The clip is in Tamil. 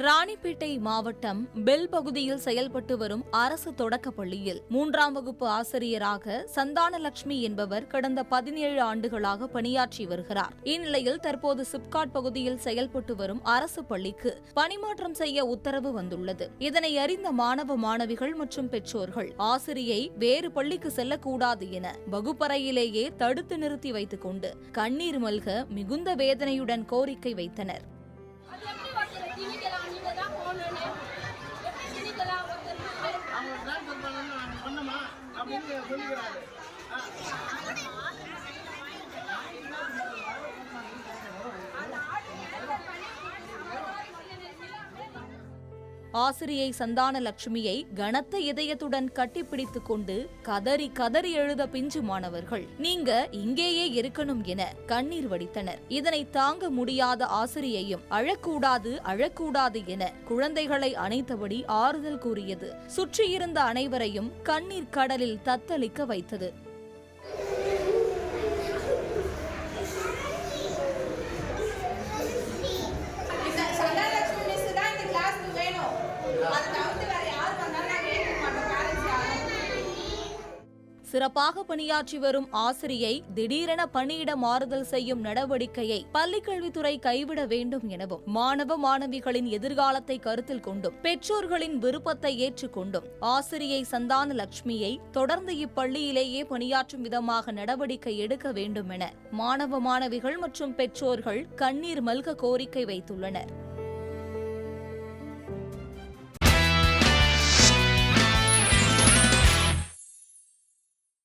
ராணிப்பேட்டை மாவட்டம் பெல் பகுதியில் செயல்பட்டு வரும் அரசு தொடக்கப் பள்ளியில் 3ஆம் வகுப்பு ஆசிரியராக சந்தானலட்சுமி என்பவர் கடந்த 17 ஆண்டுகளாக பணியாற்றி வருகிறார். இந்நிலையில் தற்போது சிப்காட் பகுதியில் செயல்பட்டு வரும் அரசு பள்ளிக்கு பணிமாற்றம் செய்ய உத்தரவு வந்துள்ளது. இதனை அறிந்த மாணவ மாணவிகள் மற்றும் பெற்றோர்கள் ஆசிரியை வேறு பள்ளிக்கு செல்லக்கூடாது என வகுப்பறையிலேயே தடுத்து நிறுத்தி வைத்துக் கொண்டு கண்ணீர் மல்க மிகுந்த வேதனையுடன் கோரிக்கை வைத்தனர். ஆசிரியை சந்தானலட்சுமியை கனத்த இதயத்துடன் கட்டிப்பிடித்துக் கொண்டு கதறி கதறி எழுத பிஞ்சு மாணவர்கள் நீங்க இங்கேயே இருக்கணும் என கண்ணீர் வடித்தனர். இதனை தாங்க முடியாத ஆசிரியையும் அழக்கூடாது என குழந்தைகளை அணைத்தபடி ஆறுதல் கூறியது சுற்றியிருந்த அனைவரையும் கண்ணீர் கடலில் தத்தளிக்க வைத்தது. சிறப்பாக பணியாற்றி வரும் ஆசிரியை திடீரென பணியிட மாறுதல் செய்யும் நடவடிக்கையை பள்ளிக்கல்வித்துறை கைவிட வேண்டும் எனவும் மாணவ மாணவிகளின் எதிர்காலத்தை கருத்தில் கொண்டும் பெற்றோர்களின் விருப்பத்தை ஏற்றுக்கொண்டும் ஆசிரியை சந்தானலட்சுமியை தொடர்ந்து இப்பள்ளியிலேயே பணியாற்றும் விதமாக நடவடிக்கை எடுக்க வேண்டும் என மாணவ மாணவிகள் மற்றும் பெற்றோர்கள் கண்ணீர் மல்க கோரிக்கை வைத்துள்ளனர்.